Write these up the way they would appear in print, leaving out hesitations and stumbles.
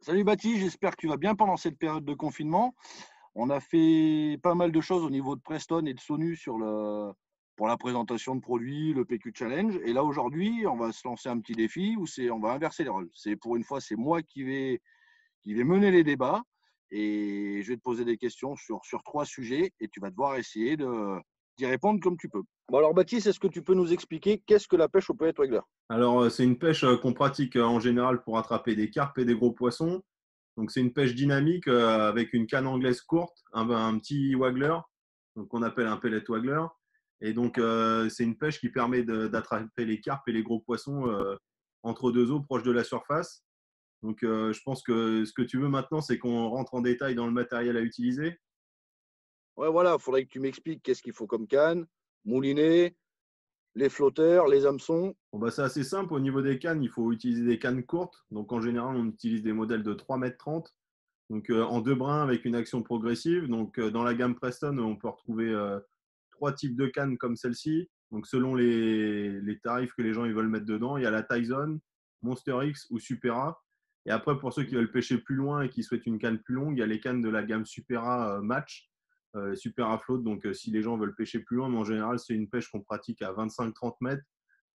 Salut Baptiste, j'espère que tu vas bien pendant cette période de confinement. On a fait pas mal de choses au niveau de Preston et de Sonu pour la présentation de produits, le PQ Challenge. Et là aujourd'hui, on va se lancer un petit défi où on va inverser les rôles. Pour une fois, c'est moi qui vais mener les débats et je vais te poser des questions sur trois sujets et tu vas devoir essayer d'y répondre comme tu peux. Bon alors Baptiste, est-ce que tu peux nous expliquer qu'est-ce que la pêche au pellet waggler? Alors, c'est une pêche qu'on pratique en général pour attraper des carpes et des gros poissons. Donc, c'est une pêche dynamique avec une canne anglaise courte, un petit waggler, donc qu'on appelle un pellet waggler. Et donc, c'est une pêche qui permet d'attraper les carpes et les gros poissons entre deux eaux proches de la surface. Donc, je pense que ce que tu veux maintenant, c'est qu'on rentre en détail dans le matériel à utiliser. Ouais, voilà, il faudrait que tu m'expliques qu'est-ce qu'il faut comme canne, moulinet, les flotteurs, les hameçons. Bon, bah, c'est assez simple. Au niveau des cannes, il faut utiliser des cannes courtes. Donc, en général, on utilise des modèles de 3,30 m. Donc, en deux brins avec une action progressive. Donc, dans la gamme Preston, on peut retrouver trois types de cannes comme celle-ci. Donc, selon les tarifs que les gens ils veulent mettre dedans, il y a la Tyson, Monster X ou Supera. Et après, pour ceux qui veulent pêcher plus loin et qui souhaitent une canne plus longue, il y a les cannes de la gamme Supera Match, Supera Float. Donc, si les gens veulent pêcher plus loin, mais en général, c'est une pêche qu'on pratique à 25-30 mètres.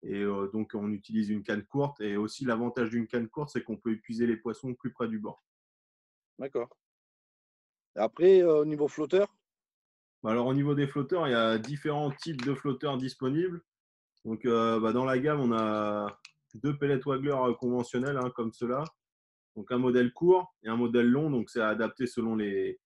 Et donc, on utilise une canne courte. Et aussi, l'avantage d'une canne courte, c'est qu'on peut épuiser les poissons plus près du bord. D'accord. Après, au niveau flotteur, Bah, alors, au niveau des flotteurs, il y a différents types de flotteurs disponibles. Donc, dans la gamme, on a deux pellet waggler conventionnels hein, comme cela. Donc, un modèle court et un modèle long. Donc, c'est adapté selon les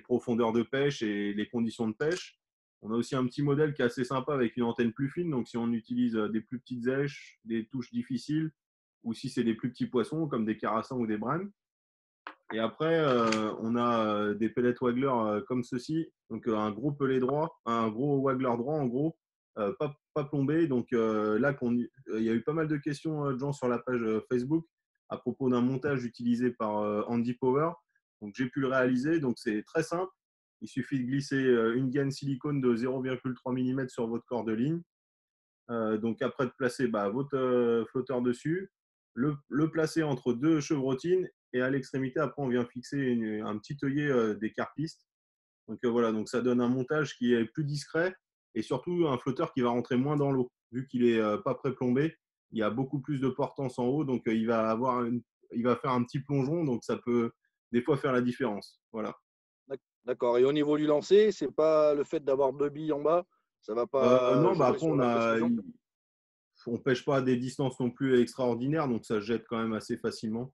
profondeurs de pêche et les conditions de pêche. On a aussi un petit modèle qui est assez sympa avec une antenne plus fine. Donc, si on utilise des plus petites èches, des touches difficiles, ou si c'est des plus petits poissons comme des carassins ou des brèmes. Et après, on a des pellets waggler comme ceci. Donc, un gros pellet droit, un gros waggler droit en gros, pas plombé. Donc, il y a eu pas mal de questions de gens sur la page Facebook à propos d'un montage utilisé par Andy Power. Donc, j'ai pu le réaliser. Donc, c'est très simple. Il suffit de glisser une gaine silicone de 0,3 mm sur votre corde de ligne. Donc après de placer votre flotteur dessus, le placer entre deux chevrotines et à l'extrémité, après, on vient fixer un petit œillet des carpistes. Donc voilà, donc ça donne un montage qui est plus discret et surtout un flotteur qui va rentrer moins dans l'eau. Vu qu'il est pas pré-plombé, il y a beaucoup plus de portance en haut, donc il va faire un petit plongeon, donc ça peut des fois faire la différence. Voilà. d'accord. Et au niveau du lancer, c'est pas le fait d'avoir deux billes en bas, ça va pas Non, jouer après sur la précision? on pêche pas à des distances non plus extraordinaires, donc ça jette quand même assez facilement.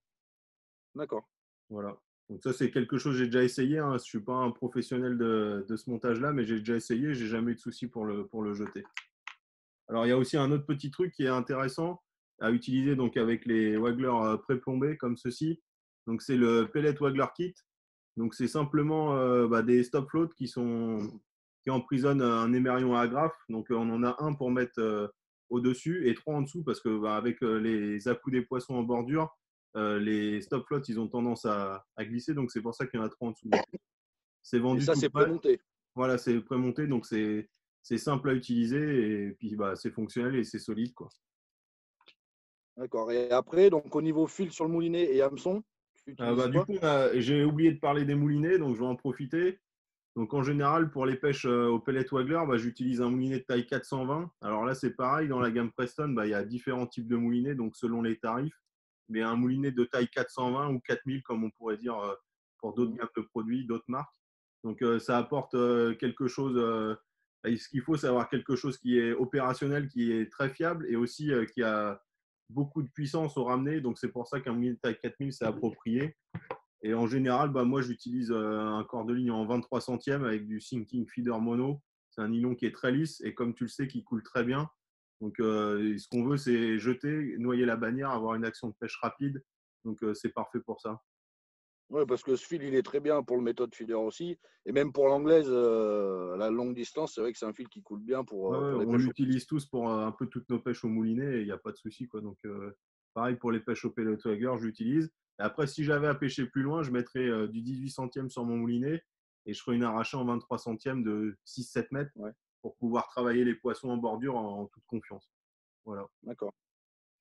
D'accord. Voilà. Donc ça, c'est quelque chose que j'ai déjà essayé. Hein. Je ne suis pas un professionnel de ce montage-là, mais j'ai déjà essayé. J'ai jamais eu de souci pour le jeter. Alors, il y a aussi un autre petit truc qui est intéressant à utiliser donc avec les wagglers pré-plombés comme ceci. Donc, c'est le pellet waggler kit. Donc, c'est simplement des stop floats qui emprisonnent un émerillon à agrafe. Donc, on en a un pour mettre au-dessus et trois en dessous parce que avec les à-coups des poissons en bordure, les stop floats, ils ont tendance à glisser. Donc, c'est pour ça qu'il y en a trois en dessous. Donc, c'est Et vendu ça, tout c'est prêt. prémonté. Voilà, c'est prémonté. Donc, c'est simple à utiliser et puis c'est fonctionnel et c'est solide, quoi. D'accord. Et après, donc au niveau fil sur le moulinet et hameçon, tu utilises Du quoi? coup, j'ai oublié de parler des moulinets, donc je vais en profiter. Donc en général, pour les pêches au pellet waggler, j'utilise un moulinet de taille 420. Alors là, c'est pareil, dans la gamme Preston, il y a différents types de moulinets, donc selon les tarifs. Mais un moulinet de taille 420 ou 4000, comme on pourrait dire pour d'autres Mhm. gammes de produits, d'autres marques. Donc ça apporte quelque chose. Ce qu'il faut, c'est avoir quelque chose qui est opérationnel, qui est très fiable et aussi qui a beaucoup de puissance au ramener. Donc c'est pour ça qu'un moulinet de taille 4000, c'est approprié. Et en général, moi, j'utilise un corps de ligne en 23 centièmes avec du sinking feeder mono. C'est un nylon qui est très lisse et comme tu le sais, qui coule très bien. Donc, ce qu'on veut, c'est jeter, noyer la bannière, avoir une action de pêche rapide. Donc, c'est parfait pour ça. Ouais, parce que ce fil, il est très bien pour le méthode feeder aussi. Et même pour l'anglaise, à la longue distance, c'est vrai que c'est un fil qui coule bien Ouais, ouais, pour les on pêches. l'utilise tous pour un peu toutes nos pêches au moulinet et il n'y a pas de souci, quoi. Donc, pareil pour les pêches au pellet waggler, je l'utilise. Et après, si j'avais à pêcher plus loin, je mettrais du 18 centièmes sur mon moulinet et je ferais une arrachée en 23 centièmes de 6-7 mètres Ouais, pour pouvoir travailler les poissons en bordure en toute confiance. Voilà. d'accord.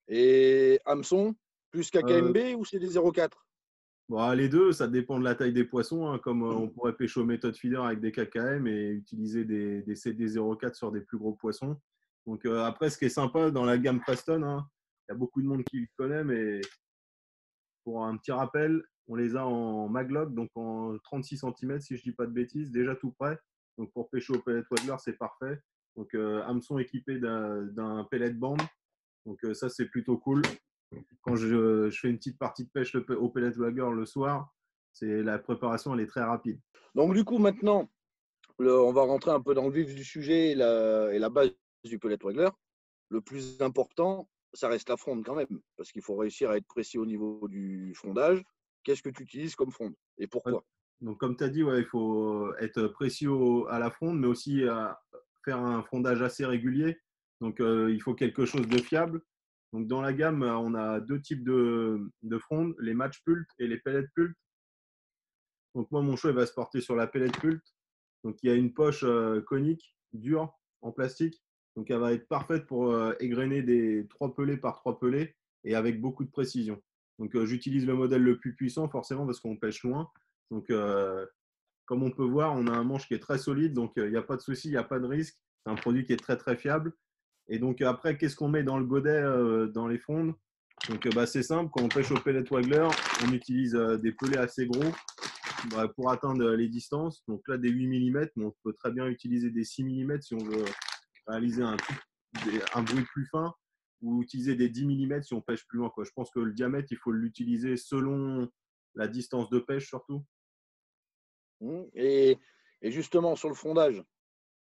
Et hameçon? Plus Euh, KKMB ou c'est des 0,4? Bon, les deux, ça dépend de la taille des poissons, hein, comme on pourrait pêcher au méthode feeder avec des KKM et utiliser des CD 04 sur des plus gros poissons. Donc après, ce qui est sympa dans la gamme Preston, hein, il y a beaucoup de monde qui le connaît, mais pour un petit rappel, on les a en maglock, donc en 36 cm si je ne dis pas de bêtises, déjà tout prêt. Donc pour pêcher au pellet waddler, c'est parfait. Donc hameçon équipé d'un pellet band. Donc ça, c'est plutôt cool. Quand je fais une petite partie de pêche au pellet waggler le soir, la préparation, elle est très rapide. Donc du coup, maintenant, on va rentrer un peu dans le vif du sujet et la base du pellet waggler. Le plus important, ça reste la fronde quand même, parce qu'il faut réussir à être précis au niveau du frondage. Qu'est-ce que tu utilises comme fronde et Ouais. pourquoi? Donc comme tu as dit, ouais, il faut être précis à la fronde, mais aussi faire un frondage assez régulier. Donc il faut quelque chose de fiable. Donc dans la gamme, on a deux types de frondes, les match pult et les pellet pult. Donc moi, mon choix il va se porter sur la pellet pult. Donc il y a une poche conique, dure, en plastique. Donc elle va être parfaite pour égrener des 3 pelés par 3 pelés et avec beaucoup de précision. Donc j'utilise le modèle le plus puissant forcément parce qu'on pêche loin. Donc comme on peut voir, on a un manche qui est très solide, donc il n'y a pas de souci, il n'y a pas de risque. C'est un produit qui est très très fiable. Et donc après, qu'est-ce qu'on met dans le godet, dans les frondes? Donc c'est simple, quand on pêche au pellet waggler, on utilise des pelets assez gros pour atteindre les distances. Donc là, des 8 mm, mais on peut très bien utiliser des 6 mm si on veut réaliser un bruit plus fin, ou utiliser des 10 mm si on pêche plus loin, quoi. Je pense que le diamètre, il faut l'utiliser selon la distance de pêche surtout. Et, et justement, sur le frondage,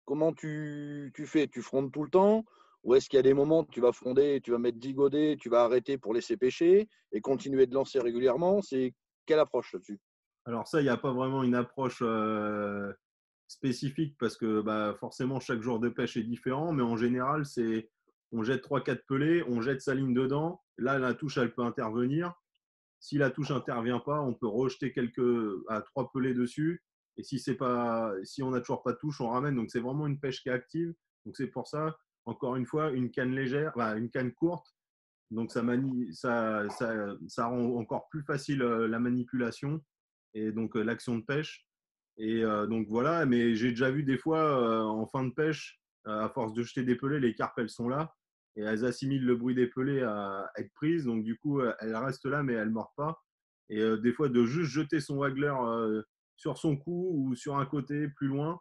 comment tu fais? Tu frondes tout le temps? Ou est-ce qu'il y a des moments où tu vas fronder, tu vas mettre 10 godets, tu vas arrêter pour laisser pêcher et continuer de lancer régulièrement? C'est quelle approche là-dessus? Alors ça, il n'y a pas vraiment une approche spécifique parce que forcément, chaque jour de pêche est différent, mais en général, c'est on jette 3-4 pelés, on jette sa ligne dedans. Là, la touche, elle peut intervenir. Si la touche n'intervient pas, on peut rejeter à 3 pelés dessus. Et si on n'a toujours pas de touche, on ramène. Donc c'est vraiment une pêche qui est active. Donc c'est pour ça, encore une fois, une canne légère, une canne courte. Donc ça rend encore plus facile la manipulation et donc l'action de pêche. Et donc voilà, mais j'ai déjà vu des fois en fin de pêche, à force de jeter des pelés, les carpes elles sont là et elles assimilent le bruit des pelés à être prises. Donc du coup, elles restent là mais elles ne mordent pas. Et des fois, de juste jeter son waggler sur son cou ou sur un côté plus loin,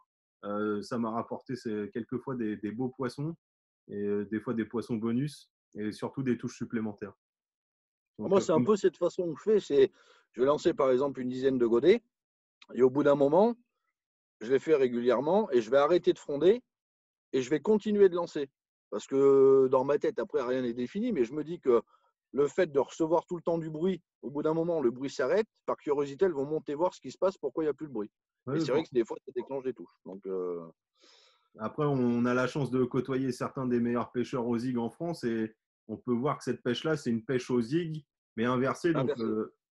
ça m'a rapporté quelquefois des beaux poissons et des fois des poissons bonus et surtout des touches supplémentaires. Donc, Moi, c'est un peu cette façon que je fais. Je vais lancer par exemple une dizaine de godets et au bout d'un moment, je les fais régulièrement et je vais arrêter de fronder et je vais continuer de lancer. Parce que dans ma tête, après, rien n'est défini, mais je me dis que le fait de recevoir tout le temps du bruit, au bout d'un moment, le bruit s'arrête. Par curiosité, elles vont monter voir ce qui se passe, pourquoi il n'y a plus de bruit. Et ouais, c'est vrai que des fois, ça déclenche des touches. Donc, après, on a la chance de côtoyer certains des meilleurs pêcheurs au zig en France et on peut voir que cette pêche-là, c'est une pêche au zig, mais inversée. Donc, inversé.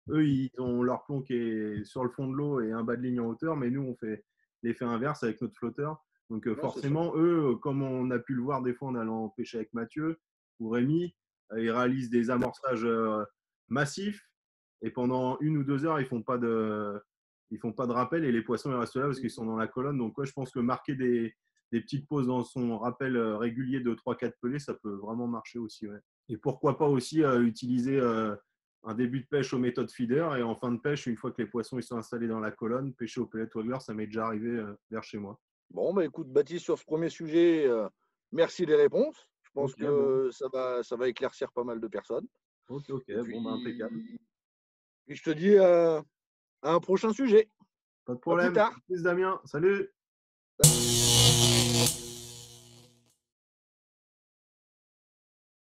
eux, ils ont leur plomb qui est sur le fond de l'eau et un bas de ligne en hauteur, mais nous, on fait l'effet inverse avec notre flotteur. Donc, Non, c'est ça. forcément, eux, comme on a pu le voir des fois en allant pêcher avec Mathieu ou Rémi, ils réalisent des amorçages massifs et pendant 1 ou 2 heures, ils font pas de rappel et les poissons ils restent là parce qu'ils sont dans la colonne. Donc, ouais, je pense que marquer des petites pauses dans son rappel régulier de 3-4 pelés, ça peut vraiment marcher aussi. Ouais. Et pourquoi pas aussi utiliser un début de pêche aux méthodes feeder et en fin de pêche, une fois que les poissons ils sont installés dans la colonne, pêcher au pellet waggler, ça m'est déjà arrivé vers chez moi. Bon, bah, écoute, Baptiste, sur ce premier sujet, merci des réponses. Je pense Ok, bon. que ça va éclaircir pas mal de personnes. Ok, Et bon, impeccable. puis je te dis à un prochain sujet. Pas de À plus problème. tard. Plus Damien. Salut.